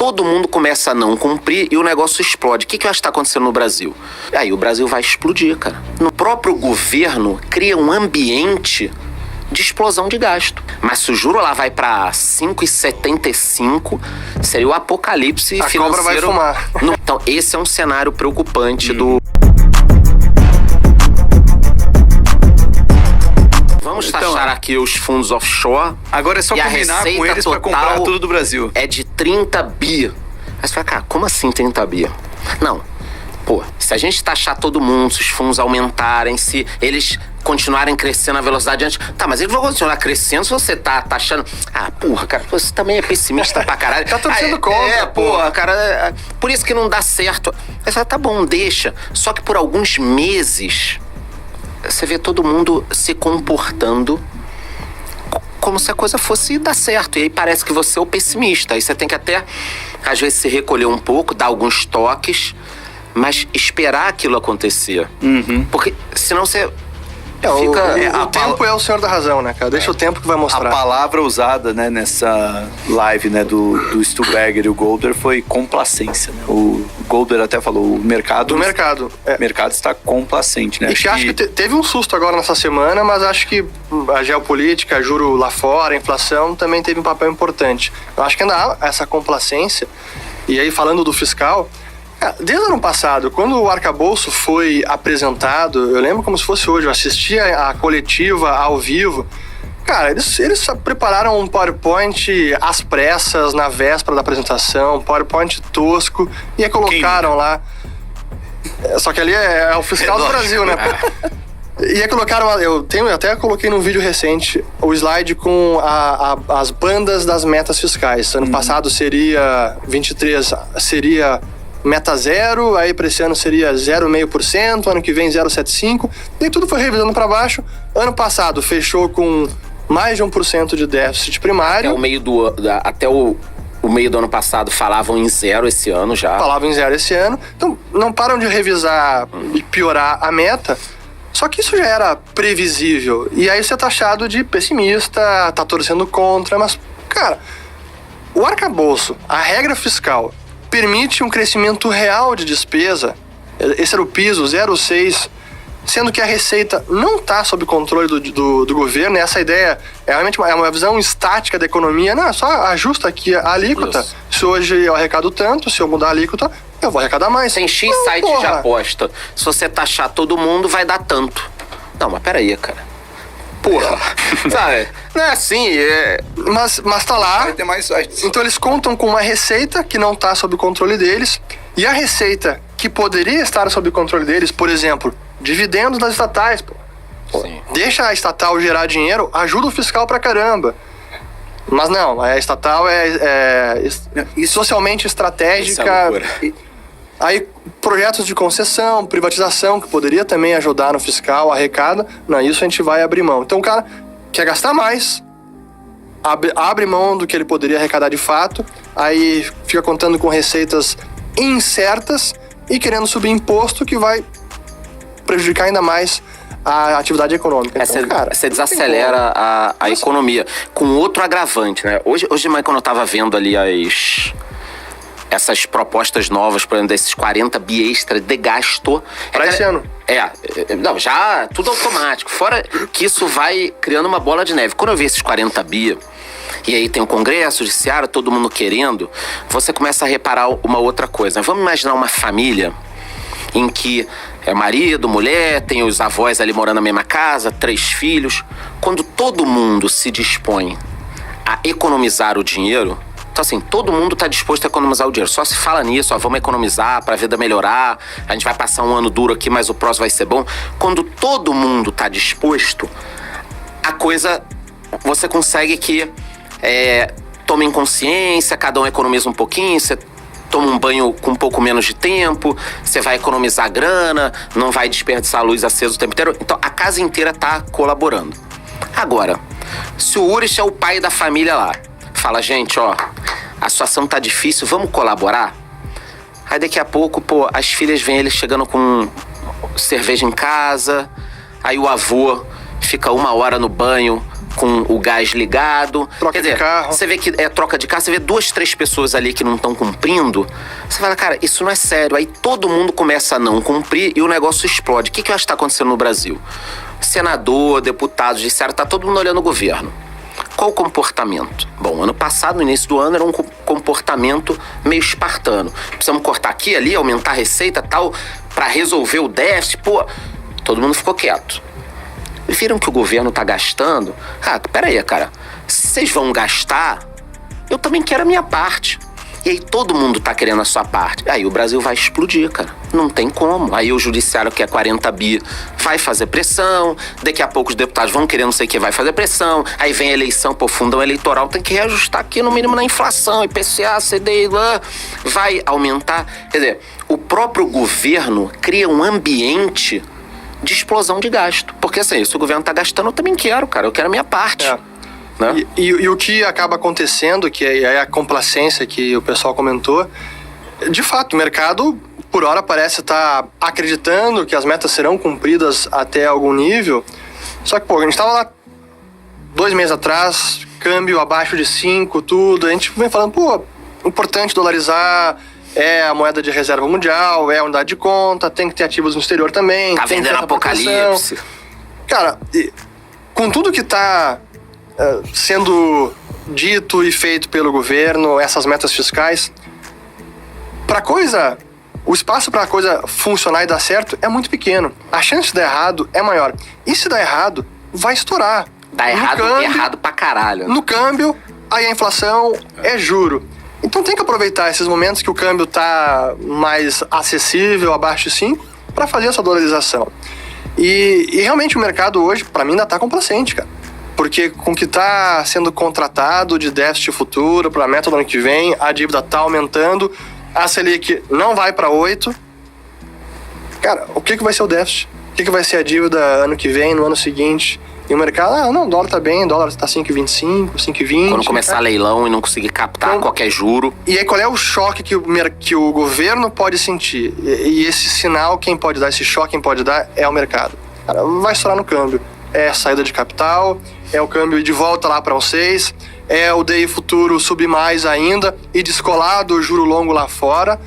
todo mundo começa a não cumprir e o negócio explode. O que eu acho que está acontecendo no Brasil? Aí o Brasil vai explodir, cara. No próprio governo cria um ambiente de explosão de gasto. Mas se o juro lá vai para 5,75, seria o apocalipse financeiro. A cobra vai fumar. Então, esse é um cenário preocupante do... Vamos taxar aqui os fundos offshore. Agora é só combinar com eles para comprar tudo do Brasil. É de 30 bi. Aí você fala, cara, como assim 30 bi? Não. Pô, se a gente taxar todo mundo, se os fundos aumentarem, se eles continuarem crescendo na velocidade antes... Tá, mas eles vão continuar crescendo se você tá taxando... Ah, porra, cara, você também é pessimista pra caralho. Tá torcendo contra, porra, cara. Por isso que não dá certo. Aí você fala, tá bom, deixa. Só que por alguns meses... Você vê todo mundo se comportando como se a coisa fosse dar certo. E aí parece que você é o pessimista. Aí você tem que até, às vezes, se recolher um pouco, dar alguns toques, esperar aquilo acontecer. Porque senão você... O tempo é o senhor da razão, né, cara? Deixa o tempo que vai mostrar. A palavra usada, né, nessa live, né, do Stuberger e o Golder foi complacência, né? O Golder até falou, o mercado... Do mercado. O mercado está complacente, né? E acho que teve um susto agora nessa semana, mas acho que a geopolítica, juro lá fora, a inflação também teve um papel importante. Eu acho que ainda há essa complacência. E aí, falando do fiscal... Desde o ano passado, quando o arcabouço foi apresentado, eu lembro como se fosse hoje, eu assisti a coletiva ao vivo. Cara, eles prepararam um PowerPoint às pressas, na véspera da apresentação, um PowerPoint tosco, e aí colocaram lá... Só que ali é o fiscal do Brasil, né? E aí colocaram, eu até coloquei num vídeo recente, o slide com as bandas das metas fiscais. Ano passado seria 23, seria... meta 0, aí para esse ano seria 0,5%, ano que vem 0,75%, e tudo foi revisando para baixo. Ano passado fechou com mais de 1% de déficit primário. Até o meio do ano passado falavam em 0 esse ano já. Falavam em 0 esse ano. Então não param de revisar e piorar a meta. Só que isso já era previsível. E aí você é taxado de pessimista, tá torcendo contra, mas, cara, o arcabouço, a regra fiscal, permite um crescimento real de despesa, esse era o piso, 0,6%, sendo que a receita não está sob controle do governo. Essa ideia é realmente uma visão estática da economia. Não, só ajusta aqui a alíquota. Isso. Se hoje eu arrecado tanto, se eu mudar a alíquota, eu vou arrecadar mais. Tem X sites de aposta. Se você taxar todo mundo, vai dar tanto. Não, mas peraí, cara. Porra, sabe? Não é assim, Mas tá lá. Vai ter mais sites. Então eles contam com uma receita que não tá sob o controle deles. E a receita que poderia estar sob o controle deles, por exemplo, dividendos das estatais, pô. Deixa a estatal gerar dinheiro, ajuda o fiscal pra caramba. Mas não, a estatal é socialmente estratégica. Aí, projetos de concessão, privatização, que poderia também ajudar no fiscal, arrecada, não, isso a gente vai abrir mão. Então o cara quer gastar mais, abre mão do que ele poderia arrecadar de fato, aí fica contando com receitas incertas e querendo subir imposto que vai prejudicar ainda mais a atividade econômica. Então, você desacelera a economia. Com outro agravante, né? Hoje de manhã, quando eu tava vendo ali essas propostas novas, por exemplo, desses 40 bi extra de gasto... Para esse ano. Não, já tudo automático. Fora que isso vai criando uma bola de neve. Quando eu vi esses 40 bi, e aí tem o Congresso, o Judiciário, todo mundo querendo, você começa a reparar uma outra coisa. Vamos imaginar uma família em que é marido, mulher, tem os avós ali morando na mesma casa, 3 filhos. Quando todo mundo se dispõe a economizar o dinheiro... Então, assim, todo mundo está disposto a economizar o dinheiro. Só se fala nisso, vamos economizar para a vida melhorar. A gente vai passar um ano duro aqui, mas o próximo vai ser bom. Quando todo mundo está disposto, a coisa... Você consegue que tomem consciência, cada um economiza um pouquinho, você toma um banho com um pouco menos de tempo, você vai economizar grana, não vai desperdiçar a luz acesa o tempo inteiro. Então, a casa inteira está colaborando. Agora, se o Urich é o pai da família lá, fala, gente, a situação tá difícil, vamos colaborar? Aí daqui a pouco, as filhas vêm ele chegando com cerveja em casa, aí o avô fica 1 hora no banho com o gás ligado. Troca de carro. Você vê que é troca de carro, você vê 2, 3 pessoas ali que não estão cumprindo. Você fala, cara, isso não é sério. Aí todo mundo começa a não cumprir e o negócio explode. O que eu acho que está acontecendo no Brasil? Senador, deputado, judiciário, tá todo mundo olhando o governo. Qual o comportamento? Bom, ano passado, no início do ano, era um comportamento meio espartano. Precisamos cortar aqui, ali, aumentar a receita, tal, para resolver o déficit. Pô, todo mundo ficou quieto. Viram que o governo tá gastando? Ah, peraí, cara. Se vocês vão gastar, eu também quero a minha parte. E aí todo mundo tá querendo a sua parte. Aí o Brasil vai explodir, cara. Não tem como. Aí o judiciário, que é 40 bi, vai fazer pressão. Daqui a pouco os deputados vão querer não sei o que, vai fazer pressão. Aí vem a eleição, pô, fundão eleitoral tem que reajustar aqui no mínimo na inflação. IPCA, CDI, vai aumentar. Quer dizer, o próprio governo cria um ambiente de explosão de gasto. Porque assim, se o governo tá gastando, eu também quero, cara. Eu quero a minha parte. Né? E o que acaba acontecendo, que é a complacência que o pessoal comentou, de fato, o mercado, por hora, parece estar acreditando que as metas serão cumpridas até algum nível. Só que, pô, a gente estava lá 2 meses atrás, câmbio abaixo de 5, tudo. A gente vem falando, pô, importante dolarizar, é a moeda de reserva mundial, é a unidade de conta, tem que ter ativos no exterior também. Tá vendendo apocalipse. Cara, com tudo que tá sendo dito e feito pelo governo, essas metas fiscais, o espaço para a coisa funcionar e dar certo é muito pequeno. A chance de dar errado é maior. E se dar errado, vai estourar. Dá errado, errado pra caralho. No câmbio, aí a inflação é juro. Então tem que aproveitar esses momentos que o câmbio tá mais acessível, abaixo de 5, para fazer essa dolarização. E realmente o mercado hoje, para mim, ainda tá complacente, cara. Porque com o que está sendo contratado de déficit futuro para a meta do ano que vem, a dívida está aumentando, a Selic não vai para 8. Cara, o que vai ser o déficit? O que vai ser a dívida ano que vem, no ano seguinte? E o mercado, não, o dólar tá bem, o dólar tá 5,25, 5,20. Quando começar leilão e não conseguir captar qualquer juro. E aí qual é o choque que o governo pode sentir? E esse sinal, quem pode dar esse choque, quem pode dar é o mercado. Cara, vai estourar no câmbio. É saída de capital, é o câmbio de volta lá para 6, é o DI futuro subir mais ainda e descolar do juro longo lá fora.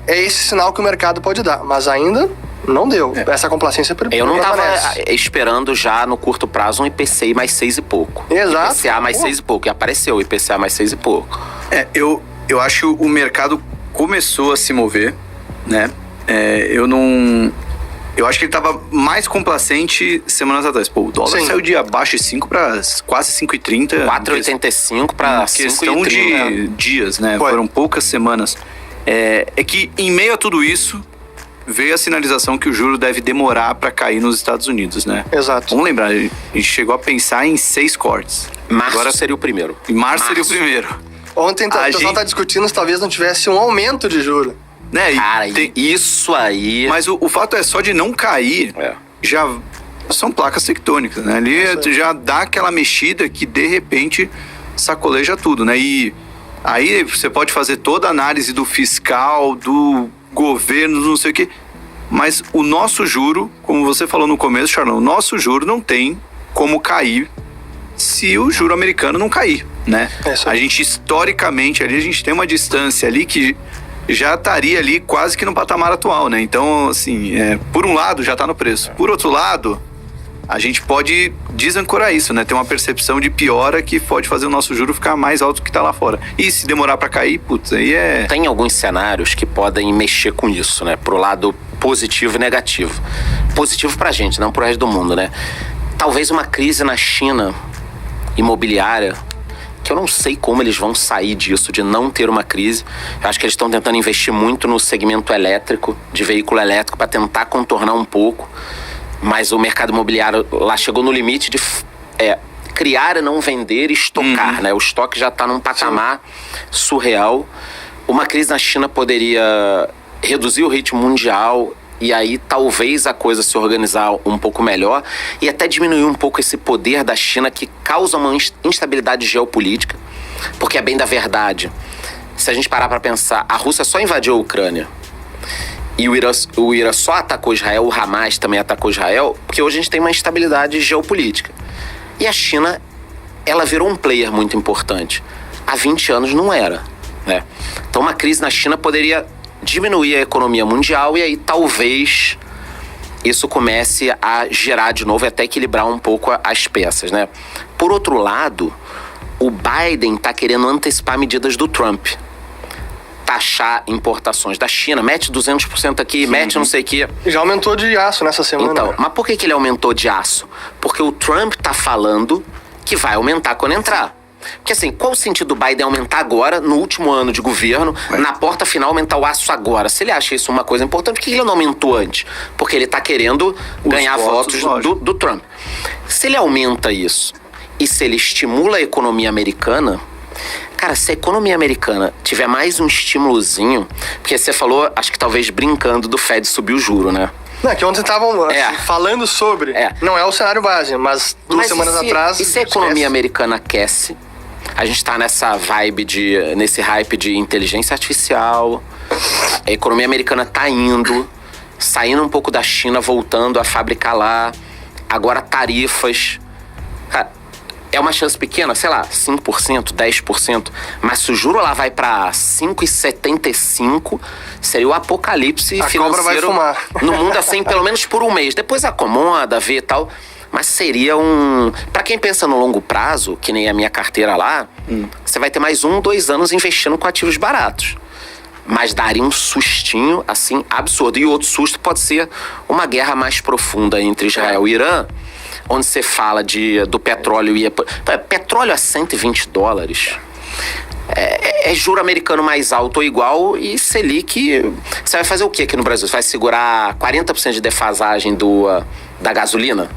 É esse sinal que o mercado pode dar, mas ainda não deu. Essa complacência eu não tava esperando já no curto prazo um IPCI mais 6 e pouco. Exato. IPCA mais 6 e pouco. E apareceu o IPCA mais 6 e pouco. Eu acho que o mercado começou a se mover, né? Eu acho que ele estava mais complacente semanas atrás. Pô, o dólar saiu de abaixo de 5 para quase 5,30. 4,85 para 5,30. Questão de dias, né? Foram poucas semanas. É que em meio a tudo isso, veio a sinalização que o juro deve demorar para cair nos Estados Unidos, né? Exato. Vamos lembrar, a gente chegou a pensar em 6 cortes. Agora seria o primeiro. Março seria o primeiro. Ontem o pessoal tá discutindo se talvez não tivesse um aumento de juros. Né? Cara, isso aí... Mas o fato é só de não cair, já são placas tectônicas, né? Ali já dá aquela mexida que de repente sacoleja tudo, né? E aí você pode fazer toda a análise do fiscal, do governo, não sei o quê, mas o nosso juro, como você falou no começo, Charlão, o nosso juro não tem como cair se o juro americano não cair, né? A gente, historicamente, ali a gente tem uma distância ali que já estaria ali quase que no patamar atual, né? Então, assim, por um lado já está no preço. Por outro lado, a gente pode desancorar isso, né? Ter uma percepção de piora que pode fazer o nosso juro ficar mais alto do que está lá fora. E se demorar para cair, putz, aí Tem alguns cenários que podem mexer com isso, né? Pro lado positivo e negativo. Positivo pra gente, não pro resto do mundo, né? Talvez uma crise na China imobiliária, que eu não sei como eles vão sair disso, de não ter uma crise. Eu acho que eles estão tentando investir muito no segmento elétrico, de veículo elétrico, para tentar contornar um pouco. Mas o mercado imobiliário lá chegou no limite de criar e não vender e estocar, né? O estoque já está num patamar surreal. Uma crise na China poderia reduzir o ritmo mundial e aí talvez a coisa se organizar um pouco melhor e até diminuir um pouco esse poder da China que causa uma instabilidade geopolítica. Porque é bem da verdade. Se a gente parar para pensar, a Rússia só invadiu a Ucrânia e o Irã só atacou Israel, o Hamas também atacou Israel, porque hoje a gente tem uma instabilidade geopolítica. E a China, ela virou um player muito importante. Há 20 anos não era, né? Então uma crise na China poderia diminuir a economia mundial e aí talvez isso comece a gerar de novo e até equilibrar um pouco as peças, né? Por outro lado, o Biden está querendo antecipar medidas do Trump. Taxar importações da China, mete 200% aqui, mete não sei o quê. Já aumentou de aço nessa semana. Então, né? mas por que ele aumentou de aço? Porque o Trump tá falando que vai aumentar quando entrar. Porque assim, qual o sentido do Biden aumentar agora, no último ano de governo, na porta final aumentar o aço agora? Se ele acha isso uma coisa importante, por que ele não aumentou antes? Porque ele tá querendo ganhar votos do Trump. Se ele aumenta isso e se ele estimula a economia americana, cara, se a economia americana tiver mais um estímulozinho, porque você falou, acho que talvez brincando, do Fed subir o juro, né? Não, que ontem estavam falando sobre. Não é o cenário base, mas duas semanas atrás. E se a economia americana aquece? A gente tá nessa vibe nesse hype de inteligência artificial. A economia americana tá saindo um pouco da China, voltando a fabricar lá. Agora tarifas. Cara, é uma chance pequena, sei lá, 5%, 10%. Mas se o juro lá vai pra 5,75, seria o apocalipse financeiro no mundo, assim, pelo menos por um mês. Depois acomoda, vê e tal. Mas seria pra quem pensa no longo prazo, que nem a minha carteira lá, você vai ter mais 2 anos investindo com ativos baratos. Mas daria um sustinho, assim, absurdo. E outro susto pode ser uma guerra mais profunda entre Israel e Irã, onde você fala do petróleo petróleo a $120. É juro americano mais alto ou igual e Selic. Você vai fazer o que aqui no Brasil? Você vai segurar 40% de defasagem da gasolina?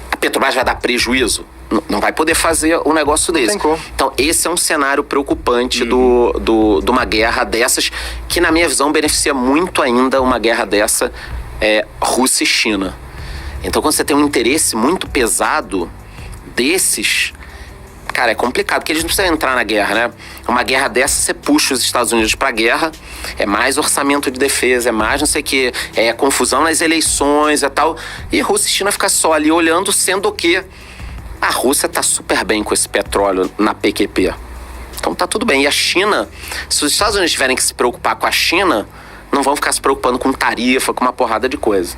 A Petrobras vai dar prejuízo? Não vai poder fazer um negócio desse. Então, esse é um cenário preocupante de uma guerra dessas, que na minha visão beneficia muito ainda uma guerra dessa, Rússia e China. Então, quando você tem um interesse muito pesado desses, cara, é complicado, porque eles não precisam entrar na guerra, né? Uma guerra dessa, você puxa os Estados Unidos pra guerra, é mais orçamento de defesa, é mais não sei o quê, é confusão nas eleições e tal. E Rússia e China ficam só ali olhando, sendo que a Rússia tá super bem com esse petróleo na PQP. Então tá tudo bem. E a China, se os Estados Unidos tiverem que se preocupar com a China, não vão ficar se preocupando com tarifa, com uma porrada de coisa.